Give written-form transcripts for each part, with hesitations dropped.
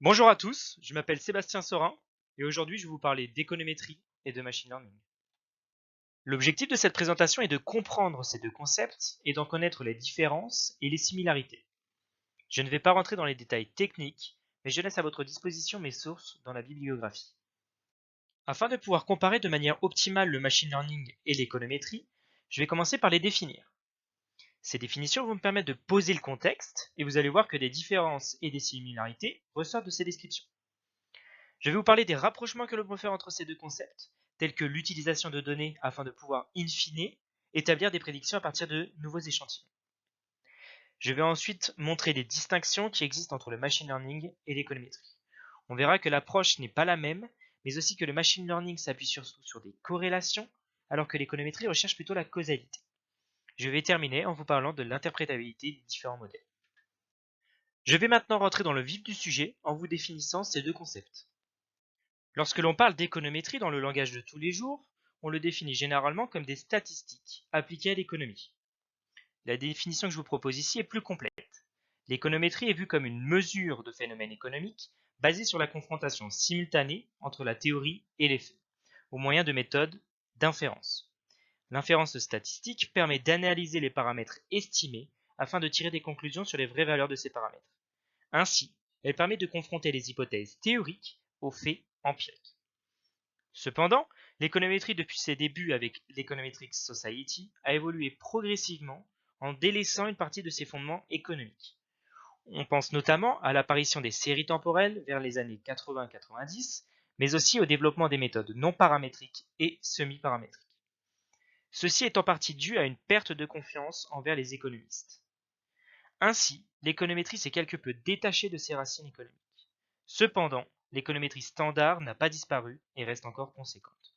Bonjour à tous, je m'appelle Sébastien Sorin et aujourd'hui je vais vous parler d'économétrie et de machine learning. L'objectif de cette présentation est de comprendre ces deux concepts et d'en connaître les différences et les similarités. Je ne vais pas rentrer dans les détails techniques, mais je laisse à votre disposition mes sources dans la bibliographie. Afin de pouvoir comparer de manière optimale le machine learning et l'économétrie, je vais commencer par les définir. Ces définitions vont me permettre de poser le contexte et vous allez voir que des différences et des similarités ressortent de ces descriptions. Je vais vous parler des rapprochements que l'on peut faire entre ces deux concepts, tels que l'utilisation de données afin de pouvoir, in fine, établir des prédictions à partir de nouveaux échantillons. Je vais ensuite montrer les distinctions qui existent entre le machine learning et l'économétrie. On verra que l'approche n'est pas la même, mais aussi que le machine learning s'appuie surtout sur des corrélations, alors que l'économétrie recherche plutôt la causalité. Je vais terminer en vous parlant de l'interprétabilité des différents modèles. Je vais maintenant rentrer dans le vif du sujet en vous définissant ces deux concepts. Lorsque l'on parle d'économétrie dans le langage de tous les jours, on le définit généralement comme des statistiques appliquées à l'économie. La définition que je vous propose ici est plus complète. L'économétrie est vue comme une mesure de phénomènes économiques basée sur la confrontation simultanée entre la théorie et les faits, au moyen de méthodes d'inférence. L'inférence statistique permet d'analyser les paramètres estimés afin de tirer des conclusions sur les vraies valeurs de ces paramètres. Ainsi, elle permet de confronter les hypothèses théoriques aux faits empiriques. Cependant, l'économétrie depuis ses débuts avec l'Econometric Society a évolué progressivement en délaissant une partie de ses fondements économiques. On pense notamment à l'apparition des séries temporelles vers les années 80-90, mais aussi au développement des méthodes non paramétriques et semi-paramétriques. Ceci est en partie dû à une perte de confiance envers les économistes. Ainsi, l'économétrie s'est quelque peu détachée de ses racines économiques. Cependant, l'économétrie standard n'a pas disparu et reste encore conséquente.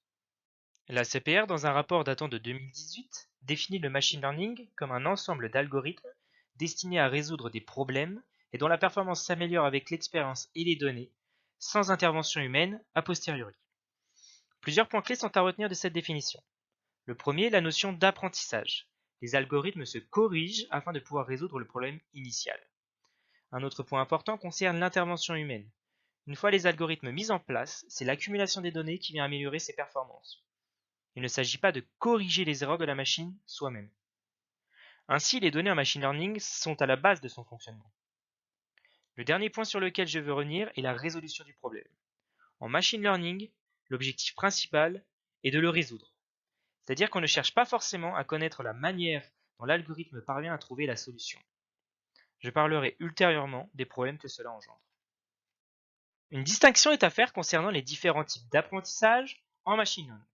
La CPR, dans un rapport datant de 2018, définit le machine learning comme un ensemble d'algorithmes destinés à résoudre des problèmes et dont la performance s'améliore avec l'expérience et les données, sans intervention humaine a posteriori. Plusieurs points clés sont à retenir de cette définition. Le premier est la notion d'apprentissage. Les algorithmes se corrigent afin de pouvoir résoudre le problème initial. Un autre point important concerne l'intervention humaine. Une fois les algorithmes mis en place, c'est l'accumulation des données qui vient améliorer ses performances. Il ne s'agit pas de corriger les erreurs de la machine soi-même. Ainsi, les données en machine learning sont à la base de son fonctionnement. Le dernier point sur lequel je veux revenir est la résolution du problème. En machine learning, l'objectif principal est de le résoudre. C'est-à-dire qu'on ne cherche pas forcément à connaître la manière dont l'algorithme parvient à trouver la solution. Je parlerai ultérieurement des problèmes que cela engendre. Une distinction est à faire concernant les différents types d'apprentissage en machine learning.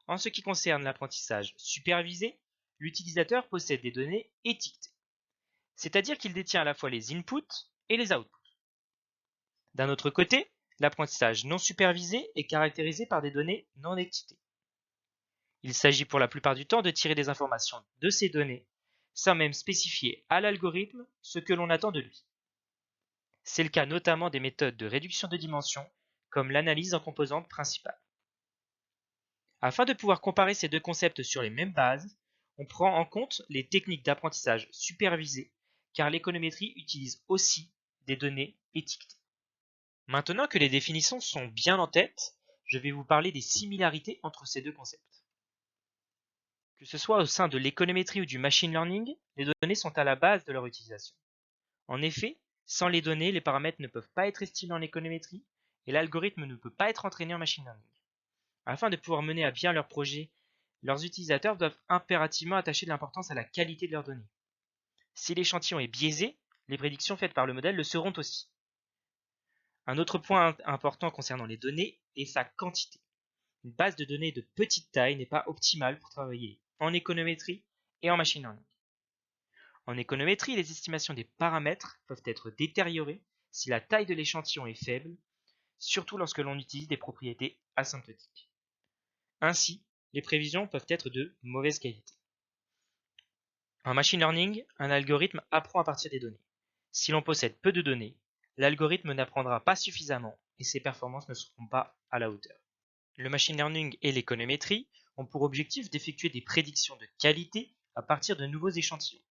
En ce qui concerne l'apprentissage supervisé, l'utilisateur possède des données étiquetées, c'est-à-dire qu'il détient à la fois les inputs et les outputs. D'un autre côté, l'apprentissage non supervisé est caractérisé par des données non étiquetées. Il s'agit pour la plupart du temps de tirer des informations de ces données, sans même spécifier à l'algorithme ce que l'on attend de lui. C'est le cas notamment des méthodes de réduction de dimension, comme l'analyse en composantes principales. Afin de pouvoir comparer ces deux concepts sur les mêmes bases, on prend en compte les techniques d'apprentissage supervisé, car l'économétrie utilise aussi des données étiquetées. Maintenant que les définitions sont bien en tête, je vais vous parler des similarités entre ces deux concepts. Que ce soit au sein de l'économétrie ou du machine learning, les données sont à la base de leur utilisation. En effet, sans les données, les paramètres ne peuvent pas être estimés en économétrie et l'algorithme ne peut pas être entraîné en machine learning. Afin de pouvoir mener à bien leur projet, leurs utilisateurs doivent impérativement attacher de l'importance à la qualité de leurs données. Si l'échantillon est biaisé, les prédictions faites par le modèle le seront aussi. Un autre point important concernant les données est sa quantité. Une base de données de petite taille n'est pas optimale pour travailler en économétrie et en machine learning. En économétrie, les estimations des paramètres peuvent être détériorées si la taille de l'échantillon est faible, surtout lorsque l'on utilise des propriétés asymptotiques. Ainsi, les prévisions peuvent être de mauvaise qualité. En machine learning, un algorithme apprend à partir des données. Si l'on possède peu de données, l'algorithme n'apprendra pas suffisamment et ses performances ne seront pas à la hauteur. Le machine learning et l'économétrie ont pour objectif d'effectuer des prédictions de qualité à partir de nouveaux échantillons.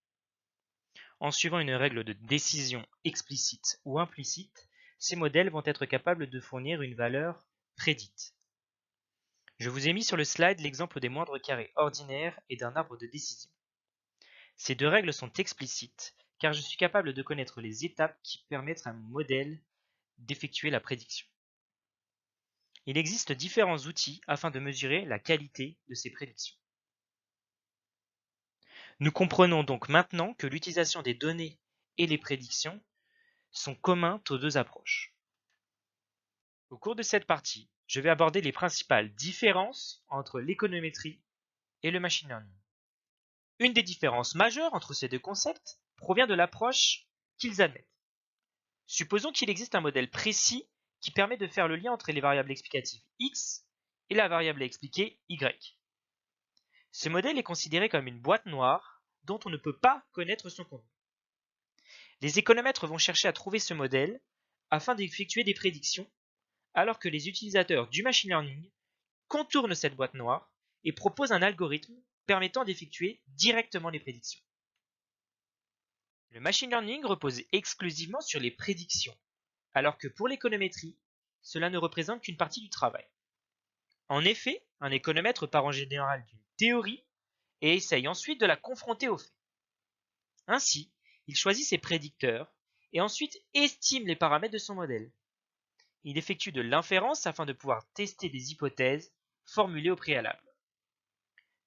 En suivant une règle de décision explicite ou implicite, ces modèles vont être capables de fournir une valeur prédite. Je vous ai mis sur le slide l'exemple des moindres carrés ordinaires et d'un arbre de décision. Ces deux règles sont explicites, car je suis capable de connaître les étapes qui permettent à mon modèle d'effectuer la prédiction. Il existe différents outils afin de mesurer la qualité de ces prédictions. Nous comprenons donc maintenant que l'utilisation des données et les prédictions sont communs aux deux approches. Au cours de cette partie, je vais aborder les principales différences entre l'économétrie et le machine learning. Une des différences majeures entre ces deux concepts provient de l'approche qu'ils admettent. Supposons qu'il existe un modèle précis qui permet de faire le lien entre les variables explicatives x et la variable expliquée y. Ce modèle est considéré comme une boîte noire dont on ne peut pas connaître son contenu. Les économètres vont chercher à trouver ce modèle afin d'effectuer des prédictions, alors que les utilisateurs du machine learning contournent cette boîte noire et proposent un algorithme permettant d'effectuer directement les prédictions. Le machine learning repose exclusivement sur les prédictions, alors que pour l'économétrie, cela ne représente qu'une partie du travail. En effet, un économètre part en général d'une théorie et essaye ensuite de la confronter aux faits. Ainsi, il choisit ses prédicteurs et ensuite estime les paramètres de son modèle. Il effectue de l'inférence afin de pouvoir tester des hypothèses formulées au préalable.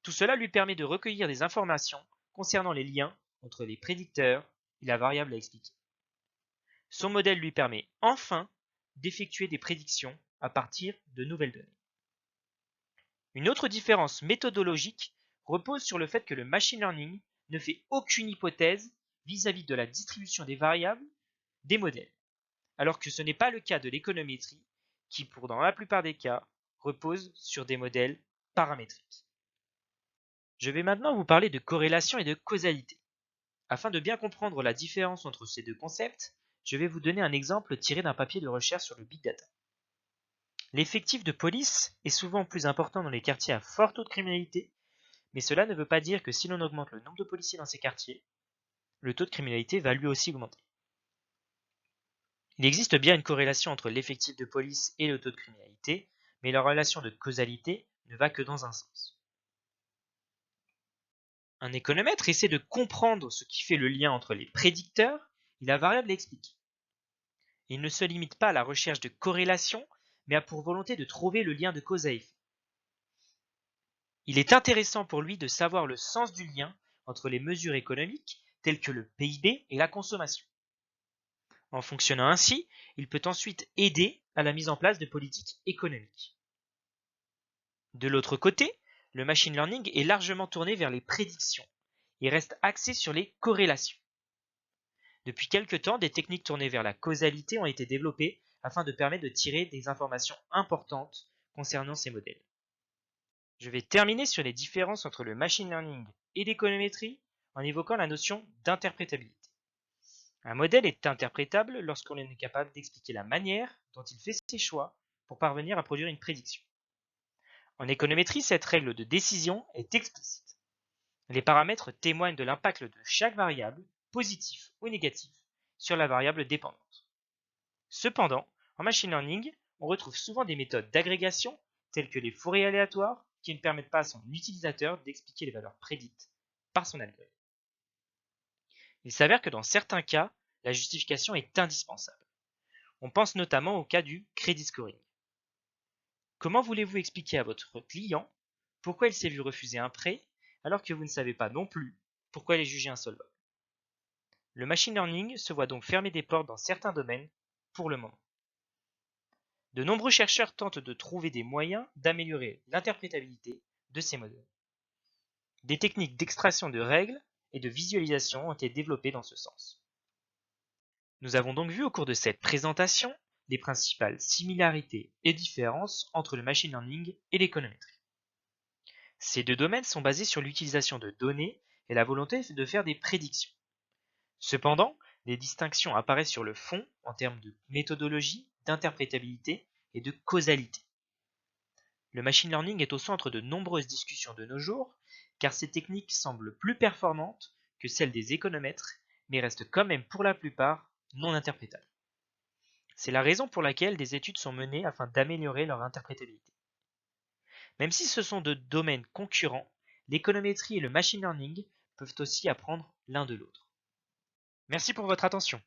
Tout cela lui permet de recueillir des informations concernant les liens entre les prédicteurs et la variable à expliquer. Son modèle lui permet enfin d'effectuer des prédictions à partir de nouvelles données. Une autre différence méthodologique repose sur le fait que le machine learning ne fait aucune hypothèse vis-à-vis de la distribution des variables des modèles, alors que ce n'est pas le cas de l'économétrie qui, dans la plupart des cas, repose sur des modèles paramétriques. Je vais maintenant vous parler de corrélation et de causalité. Afin de bien comprendre la différence entre ces deux concepts, je vais vous donner un exemple tiré d'un papier de recherche sur le big data. L'effectif de police est souvent plus important dans les quartiers à fort taux de criminalité, mais cela ne veut pas dire que si l'on augmente le nombre de policiers dans ces quartiers, le taux de criminalité va lui aussi augmenter. Il existe bien une corrélation entre l'effectif de police et le taux de criminalité, mais la relation de causalité ne va que dans un sens. Un économètre essaie de comprendre ce qui fait le lien entre les prédicteurs et la variable expliquée. Il ne se limite pas à la recherche de corrélation, mais a pour volonté de trouver le lien de cause à effet. Il est intéressant pour lui de savoir le sens du lien entre les mesures économiques telles que le PIB et la consommation. En fonctionnant ainsi, il peut ensuite aider à la mise en place de politiques économiques. De l'autre côté, le machine learning est largement tourné vers les prédictions et reste axé sur les corrélations. Depuis quelque temps, des techniques tournées vers la causalité ont été développées afin de permettre de tirer des informations importantes concernant ces modèles. Je vais terminer sur les différences entre le machine learning et l'économétrie en évoquant la notion d'interprétabilité. Un modèle est interprétable lorsqu'on est capable d'expliquer la manière dont il fait ses choix pour parvenir à produire une prédiction. En économétrie, cette règle de décision est explicite. Les paramètres témoignent de l'impact de chaque variable, positif ou négatif, sur la variable dépendante. Cependant, en machine learning, on retrouve souvent des méthodes d'agrégation telles que les forêts aléatoires qui ne permettent pas à son utilisateur d'expliquer les valeurs prédites par son algorithme. Il s'avère que dans certains cas, la justification est indispensable. On pense notamment au cas du credit scoring. Comment voulez-vous expliquer à votre client pourquoi il s'est vu refuser un prêt alors que vous ne savez pas non plus pourquoi il est jugé insolvable? Le machine learning se voit donc fermer des portes dans certains domaines pour le moment. De nombreux chercheurs tentent de trouver des moyens d'améliorer l'interprétabilité de ces modèles. Des techniques d'extraction de règles et de visualisation ont été développées dans ce sens. Nous avons donc vu au cours de cette présentation les principales similarités et différences entre le machine learning et l'économétrie. Ces deux domaines sont basés sur l'utilisation de données et la volonté de faire des prédictions. Cependant, des distinctions apparaissent sur le fond en termes de méthodologie, d'interprétabilité et de causalité. Le machine learning est au centre de nombreuses discussions de nos jours, car ces techniques semblent plus performantes que celles des économètres, mais restent quand même pour la plupart non interprétables. C'est la raison pour laquelle des études sont menées afin d'améliorer leur interprétabilité. Même si ce sont deux domaines concurrents, l'économétrie et le machine learning peuvent aussi apprendre l'un de l'autre. Merci pour votre attention.